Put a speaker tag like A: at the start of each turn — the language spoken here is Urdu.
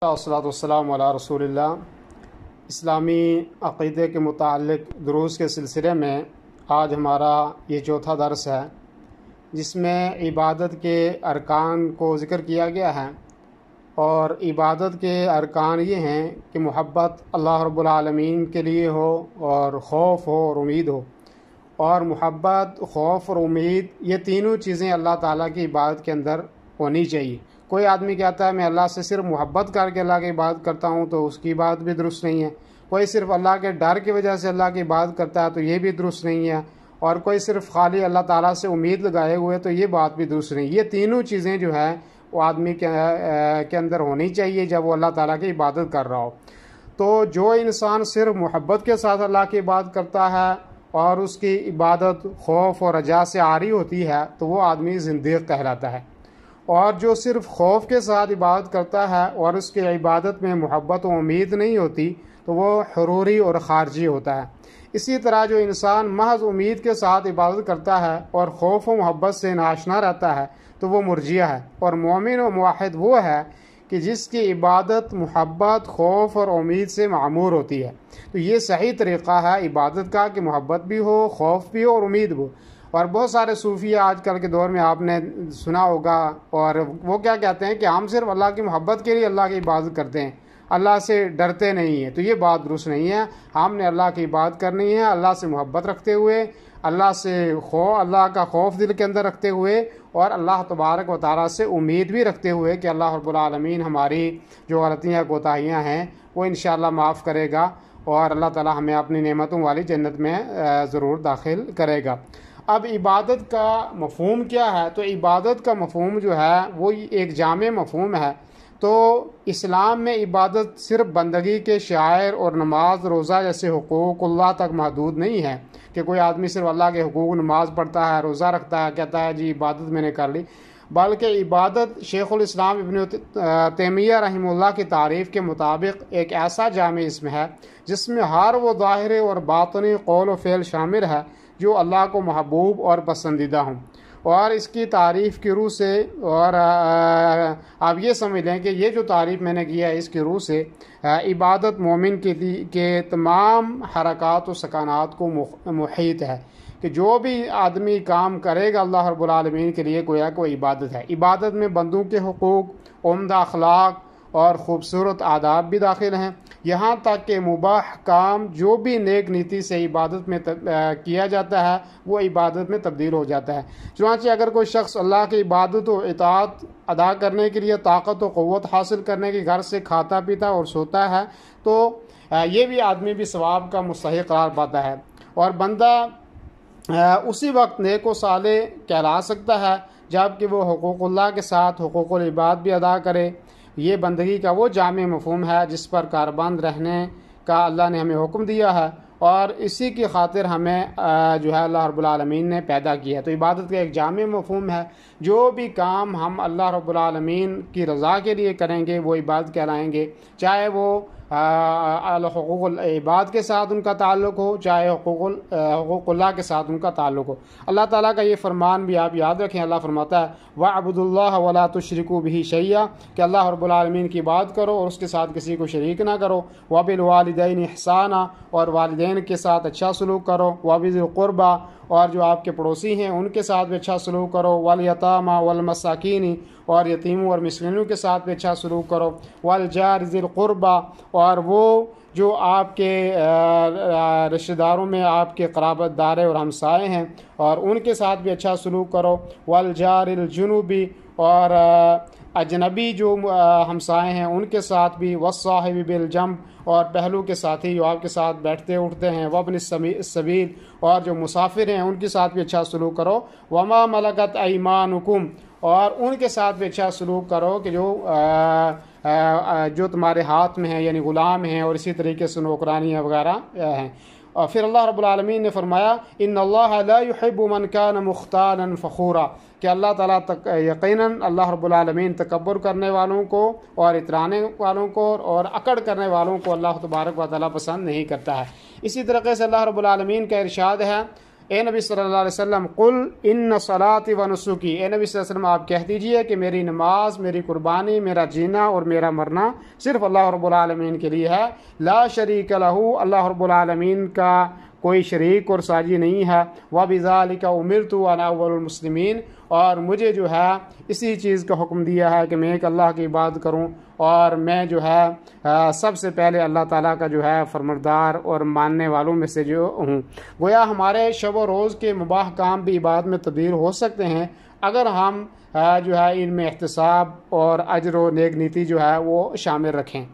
A: والصلاۃ والسلام علی رسول اللہ۔ اسلامی عقیدے کے متعلق دروس کے سلسلے میں آج ہمارا یہ چوتھا درس ہے، جس میں عبادت کے ارکان کو ذکر کیا گیا ہے، اور عبادت کے ارکان یہ ہیں کہ محبت اللہ رب العالمین کے لیے ہو، اور خوف ہو اور امید ہو۔ اور محبت، خوف اور امید یہ تینوں چیزیں اللہ تعالیٰ کی عبادت کے اندر ہونی چاہیے۔ کوئی آدمی کہتا ہے میں اللہ سے صرف محبت کر کے اللہ کی عبادت کرتا ہوں، تو اس کی عبادت بھی درست نہیں ہے۔ کوئی صرف اللہ کے ڈر کی وجہ سے اللہ کی عبادت کرتا ہے تو یہ بھی درست نہیں ہے، اور کوئی صرف خالی اللہ تعالیٰ سے امید لگائے ہوئے تو یہ بات بھی درست نہیں۔ یہ تینوں چیزیں جو ہے وہ آدمی کے اندر ہونی چاہیے جب وہ اللہ تعالیٰ کی عبادت کر رہا ہو۔ تو جو انسان صرف محبت کے ساتھ اللہ کی عبادت کرتا ہے اور اس کی عبادت خوف اور رجا سے عاری ہوتی ہے تو وہ آدمی زندیق کہلاتا ہے، اور جو صرف خوف کے ساتھ عبادت کرتا ہے اور اس کی عبادت میں محبت و امید نہیں ہوتی تو وہ حروری اور خارجی ہوتا ہے۔ اسی طرح جو انسان محض امید کے ساتھ عبادت کرتا ہے اور خوف و محبت سے ناشنا رہتا ہے تو وہ مرجیہ ہے، اور مومن و موحد وہ ہے کہ جس کی عبادت محبت، خوف اور امید سے معمور ہوتی ہے۔ تو یہ صحیح طریقہ ہے عبادت کا کہ محبت بھی ہو، خوف بھی ہو اور امید بھی ہو۔ اور بہت سارے صوفیہ آج کل کے دور میں آپ نے سنا ہوگا، اور وہ کیا کہتے ہیں کہ ہم صرف اللہ کی محبت کے لیے اللہ کی عبادت کرتے ہیں، اللہ سے ڈرتے نہیں ہیں۔ تو یہ بات درست نہیں ہے۔ ہم نے اللہ کی عبادت کرنی ہے اللہ سے محبت رکھتے ہوئے، اللہ کا خوف دل کے اندر رکھتے ہوئے، اور اللہ تبارک و تعالیٰ سے امید بھی رکھتے ہوئے کہ اللہ رب العالمین ہماری جو غلطیاں کوتاہیاں ہیں وہ انشاءاللہ معاف کرے گا، اور اللہ تعالیٰ ہمیں اپنی نعمتوں والی جنت میں ضرور داخل کرے گا۔ اب عبادت کا مفہوم کیا ہے؟ تو عبادت کا مفہوم جو ہے وہ ایک جامع مفہوم ہے۔ تو اسلام میں عبادت صرف بندگی کے شعائر اور نماز، روزہ جیسے حقوق اللہ تک محدود نہیں ہے کہ کوئی آدمی صرف اللہ کے حقوق، نماز پڑھتا ہے، روزہ رکھتا ہے، کہتا ہے جی عبادت میں نے کر لی، بلکہ عبادت شیخ الاسلام ابن تیمیہ رحمہ اللہ کی تعریف کے مطابق ایک ایسا جامع اسم ہے جس میں ہر وہ ظاہر اور باطنی قول و فعل شامل ہے جو اللہ کو محبوب اور پسندیدہ ہوں۔ اور اس کی تعریف کی روح سے، اور آپ یہ سمجھ لیں کہ یہ جو تعریف میں نے کیا ہے اس کی روح سے عبادت مومن کے تمام حرکات و سکانات کو محیط ہے، کہ جو بھی آدمی کام کرے گا اللہ رب العالمین کے لیے گویا کوئی عبادت ہے۔ عبادت میں بندوں کے حقوق، عمدہ اخلاق اور خوبصورت آداب بھی داخل ہیں، یہاں تک کہ مباح کام جو بھی نیک نیتی سے عبادت میں کیا جاتا ہے وہ عبادت میں تبدیل ہو جاتا ہے۔ چنانچہ اگر کوئی شخص اللہ کی عبادت و اطاعت ادا کرنے کے لیے طاقت و قوت حاصل کرنے کے گھر سے کھاتا پیتا اور سوتا ہے تو یہ بھی آدمی بھی ثواب کا مستحق قرار پاتا ہے، اور بندہ اسی وقت نیک و صالح کہلا سکتا ہے جب کہ وہ حقوق اللہ کے ساتھ حقوق العباد بھی ادا کرے۔ یہ بندگی کا وہ جامع مفہوم ہے جس پر کاربند رہنے کا اللہ نے ہمیں حکم دیا ہے، اور اسی کی خاطر ہمیں جو ہے اللہ رب العالمین نے پیدا کیا ہے۔ تو عبادت کا ایک جامع مفہوم ہے، جو بھی کام ہم اللہ رب العالمین کی رضا کے لیے کریں گے وہ عبادت کہلائیں گے، چاہے وہ حقوق العباد کے ساتھ ان کا تعلق ہو، چاہے حقوق اللہ کے ساتھ ان کا تعلق ہو۔ اللہ تعالیٰ کا یہ فرمان بھی آپ یاد رکھیں، اللہ فرماتا ہے وَاعْبُدُوا اللَّهَ وَلَا تُشْرِكُوا بِهِ شَيْئًا، کہ اللہ رب العالمین کی عبادت کرو اور اس کے ساتھ کسی کو شریک نہ کرو۔ وَبِالْوَالِدَيْنِ إِحْسَانًا، اور والدین کے ساتھ اچھا سلوک کرو۔ وَبِذِي الْقُرْبَىٰ، اور جو آپ کے پڑوسی ہیں ان کے ساتھ بھی اچھا سلوک کرو۔ وَالْيَتَامَىٰ وَالْمَسَاكِينِ، اور یتیموں اور مسکینوں کے ساتھ بھی اچھا سلوک کرو۔ وَالْجَارِ ذِي الْقُرْبَىٰ، اور وہ جو آپ کے رشتہ داروں میں آپ کے قرابت دار اور ہمسائے ہیں اور ان کے ساتھ بھی اچھا سلوک کرو۔ وَالْجَارِ الْجُنُوبِ، اور اجنبی جو ہمسائے ہیں ان کے ساتھ بھی۔ وَالصَّاحِبِ بِالْجَنبِ، اور پہلو کے ساتھی جو آپ کے ساتھ بیٹھتے اٹھتے ہیں۔ وَابْنِ السَّبِيلِ، اور جو مسافر ہیں ان کے ساتھ بھی اچھا سلوک کرو۔ وَمَا مَلَكَتْ أَيْمَانُكُمْ، اور ان کے ساتھ بھی اچھا سلوک کرو کہ جو تمہارے ہاتھ میں ہیں، یعنی غلام ہیں، اور اسی طریقے سے نوکرانیاں وغیرہ ہیں۔ اور پھر اللہ رب العالمین نے فرمایا ان اللہ لا يحب من كان مختالا فخورا، کہ اللہ تعالیٰ یقیناً اللہ رب العالمین تکبر کرنے والوں کو اور اترانے والوں کو اور اکڑ کرنے والوں کو اللہ تبارک و تعالیٰ پسند نہیں کرتا ہے۔ اسی طریقے سے اللہ رب العالمین کا ارشاد ہے اے نبی صلی اللہ علیہ وسلم قل ان صلاتی و نسکی، اے نبی صلی اللہ علیہ وسلم آپ کہہ دیجئے کہ میری نماز، میری قربانی، میرا جینا اور میرا مرنا صرف اللہ رب العالمین کے لیے ہے، لا شریک لہ، اللہ رب العالمین کا کوئی شریک اور ساجی نہیں ہے، وَبِذَلِكَ أُمِرْتُ وَأَنَا أَوَّلُ الْمُسْلِمِينَ، اور مجھے جو ہے اسی چیز کا حکم دیا ہے کہ میں ایک اللہ کی عبادت کروں، اور میں جو ہے سب سے پہلے اللہ تعالیٰ کا جو ہے فرمانبردار اور ماننے والوں میں سے جو ہوں۔ گویا ہمارے شب و روز کے مباح کام بھی عبادت میں تبدیل ہو سکتے ہیں اگر ہم جو ہے ان میں احتساب اور اجر و نیک نیتی جو ہے وہ شامل رکھیں۔